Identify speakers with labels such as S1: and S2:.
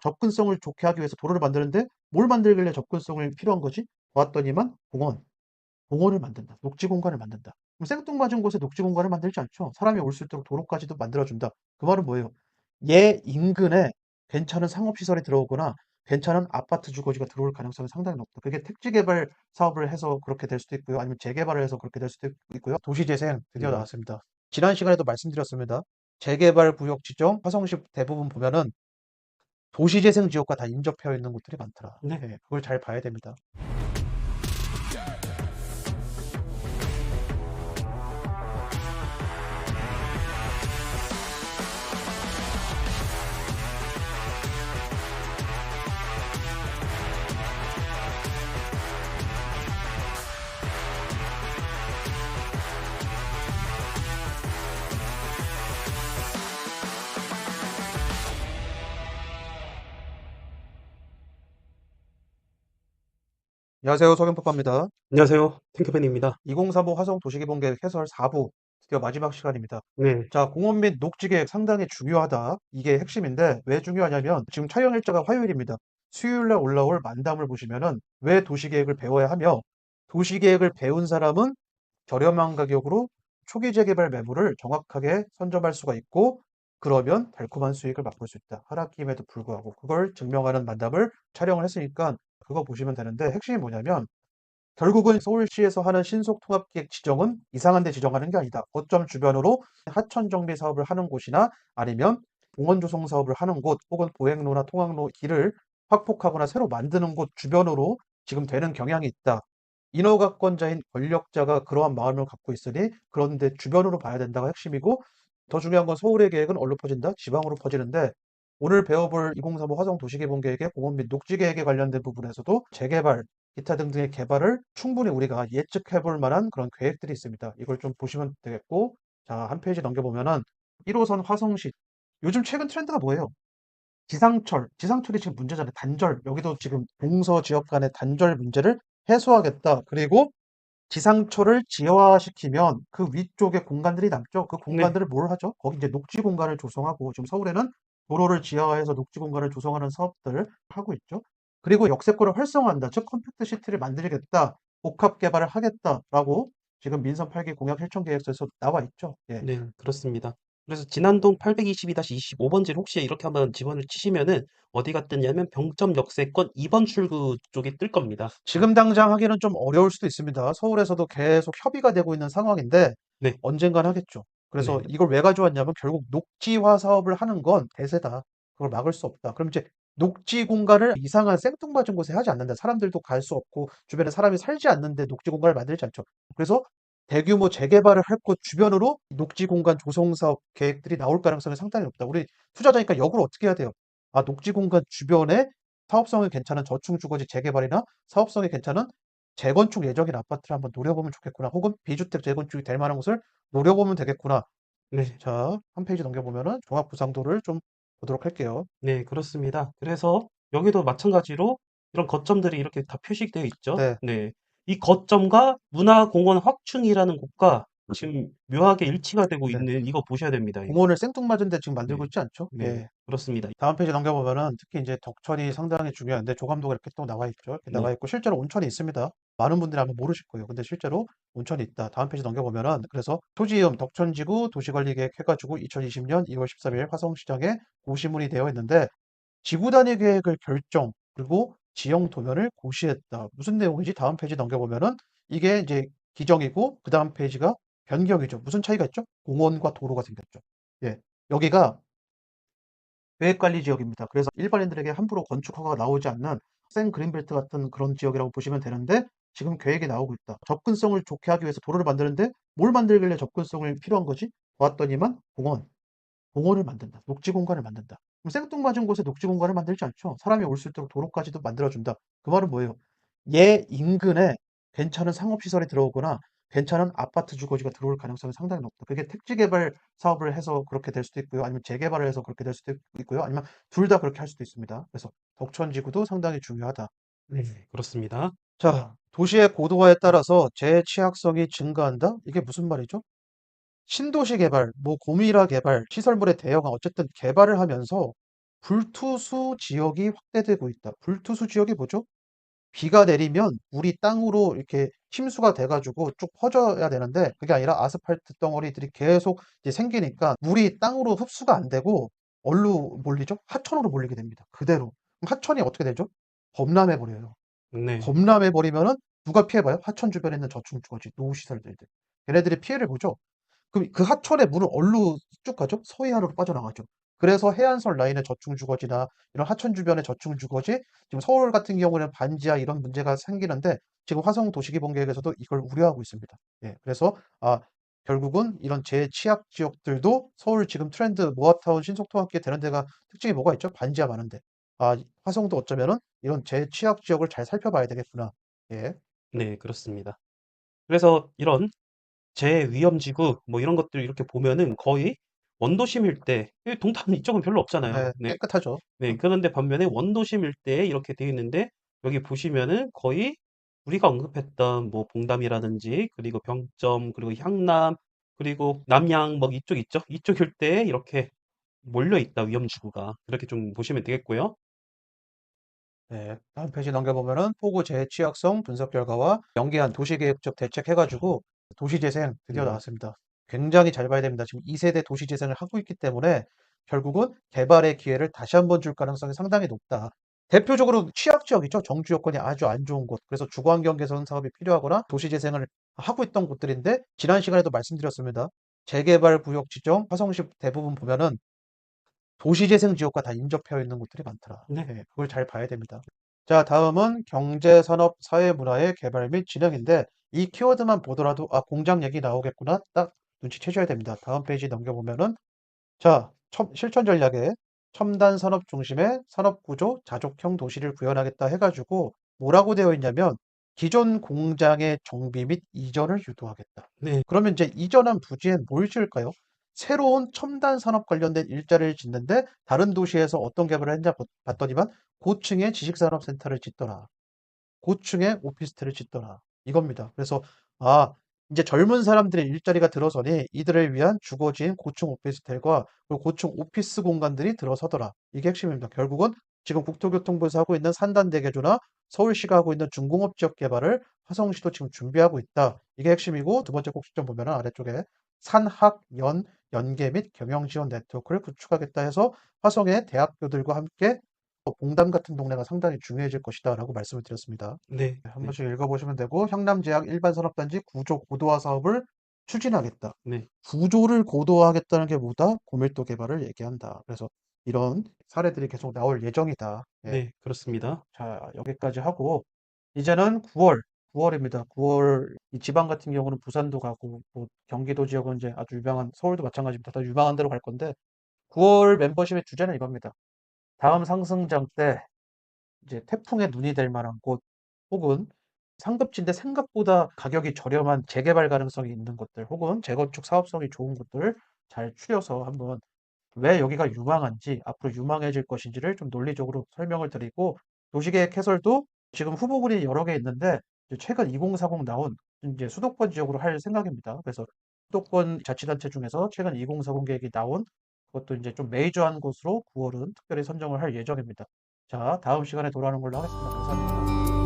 S1: 접근성을 좋게 하기 위해서 도로를 만드는데 뭘 만들길래 접근성이 필요한 거지? 봤더니만 공원을 만든다. 녹지 공간을 만든다. 그럼 생뚱맞은 곳에 녹지 공간을 만들지 않죠. 사람이 올 수 있도록 도로까지도 만들어준다. 그 말은 뭐예요? 얘 인근에 괜찮은 상업시설이 들어오거나 괜찮은 아파트 주거지가 들어올 가능성이 상당히 높다. 그게 택지개발 사업을 해서 그렇게 될 수도 있고요. 아니면 재개발을 해서 그렇게 될 수도 있고요. 도시재생 드디어
S2: 네.
S1: 나왔습니다. 지난 시간에도 말씀드렸습니다. 재개발 구역 지정, 화성시 대부분 보면은 도시재생 지역과 다 인접해 있는 곳들이 많더라.
S2: 네.
S1: 예, 그걸 잘 봐야 됩니다. 안녕하세요. 서경석입니다.
S2: 안녕하세요. 탱크팬입니다.
S1: 2035 화성 도시개발계획 해설 4부 드디어 마지막 시간입니다.
S2: 네.
S1: 자, 공원 및 녹지 계획 상당히 중요하다. 이게 핵심인데 왜 중요하냐면 지금 촬영 일자가 화요일입니다. 수요일 날 올라올 만담을 보시면은 왜 도시계획을 배워야 하며 도시계획을 배운 사람은 저렴한 가격으로 초기 재개발 매물을 정확하게 선점할 수가 있고 그러면 달콤한 수익을 맛볼 수 있다. 하락기임에도 불구하고 그걸 증명하는 만담을 촬영을 했으니까 그거 보시면 되는데 핵심이 뭐냐면 결국은 서울시에서 하는 신속통합기획 지정은 이상한 데 지정하는 게 아니다. 거점 주변으로 하천 정비 사업을 하는 곳이나 아니면 공원 조성 사업을 하는 곳 혹은 보행로나 통학로 길을 확폭하거나 새로 만드는 곳 주변으로 지금 되는 경향이 있다. 인허가권자인 권력자가 그러한 마음을 갖고 있으니 그런데 주변으로 봐야 된다가 핵심이고 더 중요한 건 서울의 계획은 어디로 퍼진다? 지방으로 퍼지는데 오늘 배워볼 2035 화성 도시개발계획의 공원 및 녹지 계획에 관련된 부분에서도 재개발, 기타 등등의 개발을 충분히 우리가 예측해 볼 만한 그런 계획들이 있습니다. 이걸 좀 보시면 되겠고, 자, 한 페이지 넘겨보면은 1호선 화성시. 요즘 최근 트렌드가 뭐예요? 지상철이 지금 문제잖아요. 단절. 여기도 지금 동서 지역 간의 단절 문제를 해소하겠다. 그리고 지상철을 지하화시키면 그 위쪽에 공간들이 남죠. 그
S2: 네.
S1: 공간들을 뭘 하죠? 거기 이제 녹지 공간을 조성하고 지금 서울에는 도로를 지하화해서 녹지 공간을 조성하는 사업들을 하고 있죠. 그리고 역세권을 활성화한다. 즉 컴팩트 시티를 만들겠다. 복합 개발을 하겠다라고 지금 민선 8기 공약 실천 계획서에서 나와 있죠. 예.
S2: 네. 그렇습니다. 그래서 진안동 822-25번지를 혹시 이렇게 한번 집어를 치시면은 어디가 뜨냐면 병점 역세권 2번 출구 쪽이 뜰 겁니다.
S1: 지금 당장 하기는 좀 어려울 수도 있습니다. 서울에서도 계속 협의가 되고 있는 상황인데
S2: 네.
S1: 언젠간 하겠죠. 그래서
S2: 네.
S1: 이걸 왜 가져왔냐면 결국 녹지화 사업을 하는 건 대세다. 그걸 막을 수 없다. 그럼 이제 녹지 공간을 이상한 생뚱맞은 곳에 하지 않는다. 사람들도 갈 수 없고 주변에 사람이 살지 않는데 녹지 공간을 만들지 않죠. 그래서 대규모 재개발을 할 곳 주변으로 녹지 공간 조성 사업 계획들이 나올 가능성이 상당히 높다. 우리 투자자니까 역으로 어떻게 해야 돼요? 아, 녹지 공간 주변에 사업성이 괜찮은 저층 주거지 재개발이나 사업성이 괜찮은 재건축 예정인 아파트를 한번 노려보면 좋겠구나. 혹은 비주택 재건축이 될 만한 곳을 노려보면 되겠구나.
S2: 네.
S1: 자, 한 페이지 넘겨보면은 종합부상도를 좀 보도록 할게요.
S2: 네. 그렇습니다. 그래서 여기도 마찬가지로 이런 거점들이 이렇게 다 표시되어 있죠.
S1: 네.
S2: 네. 이 거점과 문화공원 확충이라는 곳과 지금 묘하게 일치가 되고
S1: 네.
S2: 있는 이거 보셔야 됩니다, 이거.
S1: 공원을 생뚱맞은 데 지금 만들고
S2: 네.
S1: 있지 않죠?
S2: 네.
S1: 예.
S2: 그렇습니다.
S1: 다음 페이지 넘겨보면은 특히 이제 덕천이 상당히 중요한데 조감도가 이렇게 또 나와 있죠. 이렇게
S2: 네.
S1: 나와 있고 실제로 온천이 있습니다. 많은 분들이 아마 모르실 거예요. 근데 실제로 온천이 있다. 다음 페이지 넘겨보면은 그래서 토지음 덕천지구 도시관리계획 해가지고 2020년 2월 13일 화성시장에 고시문이 되어 있는데 지구 단위 계획을 결정 그리고 지형 도면을 고시했다. 무슨 내용이지? 다음 페이지 넘겨보면은 이게 이제 기정이고 그 다음 페이지가 변경이죠. 무슨 차이가 있죠? 공원과 도로가 생겼죠. 예. 여기가 계획관리 지역입니다. 그래서 일반인들에게 함부로 건축 허가가 나오지 않는 생 그린벨트 같은 그런 지역이라고 보시면 되는데 지금 계획이 나오고 있다. 접근성을 좋게 하기 위해서 도로를 만드는데 뭘 만들길래 접근성이 필요한 거지? 봤더니만 공원을 만든다. 녹지 공간을 만든다. 그럼 생뚱맞은 곳에 녹지 공간을 만들지 않죠. 사람이 올 수 있도록 도로까지도 만들어준다. 그 말은 뭐예요? 얘 인근에 괜찮은 상업시설이 들어오거나 괜찮은 아파트 주거지가 들어올 가능성이 상당히 높다. 그게 택지개발 사업을 해서 그렇게 될 수도 있고요. 아니면 재개발을 해서 그렇게 될 수도 있고요. 아니면 둘 다 그렇게 할 수도 있습니다. 그래서 덕천지구도 상당히 중요하다.
S2: 네. 그렇습니다.
S1: 자, 도시의 고도화에 따라서 재취약성이 증가한다? 이게 무슨 말이죠? 신도시 개발, 뭐 고밀화 개발, 시설물의 대여가 어쨌든 개발을 하면서 불투수 지역이 확대되고 있다. 불투수 지역이 뭐죠? 비가 내리면 물이 땅으로 이렇게 침수가 돼 가지고 쭉 퍼져야 되는데 그게 아니라 아스팔트 덩어리들이 계속 이제 생기니까 물이 땅으로 흡수가 안 되고 어디로 몰리죠? 하천으로 몰리게 됩니다, 그대로. 그럼 하천이 어떻게 되죠? 범람해 버려요.
S2: 네.
S1: 범람해 버리면은 누가 피해 봐요? 하천 주변에 있는 저층주거지, 노후시설들들. 걔네들이 피해를 보죠. 그럼 그 하천의 물은 어디로 쭉 가죠? 서해안으로 빠져나가죠. 그래서 해안선 라인의 저층주거지나 이런 하천 주변의 저층주거지, 지금 서울 같은 경우는 반지하 이런 문제가 생기는데 지금 화성 도시개발 계획에서도 이걸 우려하고 있습니다. 예. 그래서 결국은 이런 제취약 지역들도 서울 지금 트렌드 모아타운 신속도 함께 되는 데가 특징이 뭐가 있죠? 반지하 많은데. 화성도 어쩌면은 이런 제취약 지역을 잘 살펴봐야 되겠구나. 예.
S2: 네, 그렇습니다. 그래서 이런 제위험지구 뭐 이런 것들 이렇게 보면은 거의 원도심 일대, 동탄 이쪽은 별로 없잖아요.
S1: 네.
S2: 네.
S1: 깨끗하죠.
S2: 네. 그런데 반면에 원도심 일대에 이렇게 되어 있는데 여기 보시면은 거의 우리가 언급했던 뭐 봉담이라든지 그리고 병점 그리고 향남 그리고 남양 뭐 이쪽 있죠? 이쪽 일대에 이렇게 몰려 있다 위험지구가. 그렇게 좀 보시면 되겠고요.
S1: 네. 다음 페이지 넘겨보면은 폭우 재취약성 분석 결과와 연계한 도시계획적 대책 해가지고 도시재생 드디어
S2: 네.
S1: 나왔습니다. 굉장히 잘 봐야 됩니다. 지금 2세대 도시재생을 하고 있기 때문에 결국은 개발의 기회를 다시 한번 줄 가능성이 상당히 높다. 대표적으로 취약지역이죠. 정주 여건이 아주 안 좋은 곳. 그래서 주거환경 개선 사업이 필요하거나 도시재생을 하고 있던 곳들인데 지난 시간에도 말씀드렸습니다. 재개발 구역 지정, 화성시 대부분 보면은 도시재생 지역과 다 인접해 있는 곳들이 많더라.
S2: 네.
S1: 예, 그걸 잘 봐야 됩니다. 자, 다음은 경제, 산업, 사회, 문화의 개발 및 진흥인데 이 키워드만 보더라도 공장 얘기 나오겠구나 딱 눈치채셔야 됩니다. 다음 페이지 넘겨보면은 자, 실천 전략에 첨단 산업 중심의 산업 구조, 자족형 도시를 구현하겠다 해가지고 뭐라고 되어 있냐면 기존 공장의 정비 및 이전을 유도하겠다.
S2: 네.
S1: 그러면 이제 이전한 부지엔 뭘 지을까요? 새로운 첨단 산업 관련된 일자리를 짓는데 다른 도시에서 어떤 개발을 했냐 봤더니만 고층의 지식산업센터를 짓더라. 고층의 오피스텔을 짓더라. 이겁니다. 그래서 아, 이제 젊은 사람들의 일자리가 들어서니 이들을 위한 주거지인 고층 오피스텔과 그리고 고층 오피스 공간들이 들어서더라. 이게 핵심입니다. 결국은 지금 국토교통부에서 하고 있는 산단대개조나 서울시가 하고 있는 중공업 지역 개발을 화성시도 지금 준비하고 있다. 이게 핵심이고 두 번째 꼭지점 보면 아래쪽에 산학연 연계 및 경영 지원 네트워크를 구축하겠다 해서 화성의 대학교들과 함께 봉담 같은 동네가 상당히 중요해질 것이다라고 말씀을 드렸습니다.
S2: 네.
S1: 네, 한
S2: 네.
S1: 번씩 읽어보시면 되고 향남제약 일반산업단지 구조 고도화 사업을 추진하겠다.
S2: 네.
S1: 구조를 고도화하겠다는 게 뭐다? 고밀도 개발을 얘기한다. 그래서 이런 사례들이 계속 나올 예정이다. 예.
S2: 네. 그렇습니다.
S1: 자, 여기까지 하고 이제는 9월입니다. 9월 이 지방 같은 경우는 부산도 가고 뭐 경기도 지역은 이제 아주 유명한 서울도 마찬가지입니다. 다 유명한 데로 갈 건데 9월 멤버십의 주제는 이겁니다. 다음 상승장 때 이제 태풍의 눈이 될 만한 곳 혹은 상급지인데 생각보다 가격이 저렴한 재개발 가능성이 있는 곳들 혹은 재건축 사업성이 좋은 곳들을 잘 추려서 한번 왜 여기가 유망한지 앞으로 유망해질 것인지를 좀 논리적으로 설명을 드리고 도시계획 해설도 지금 후보군이 여러 개 있는데 이제 최근 2040 나온 이제 수도권 지역으로 할 생각입니다. 그래서 수도권 자치단체 중에서 최근 2040 계획이 나온 그것도 이제 좀 메이저한 곳으로 9월은 특별히 선정을 할 예정입니다. 자, 다음 시간에 돌아오는 걸로 하겠습니다. 감사합니다.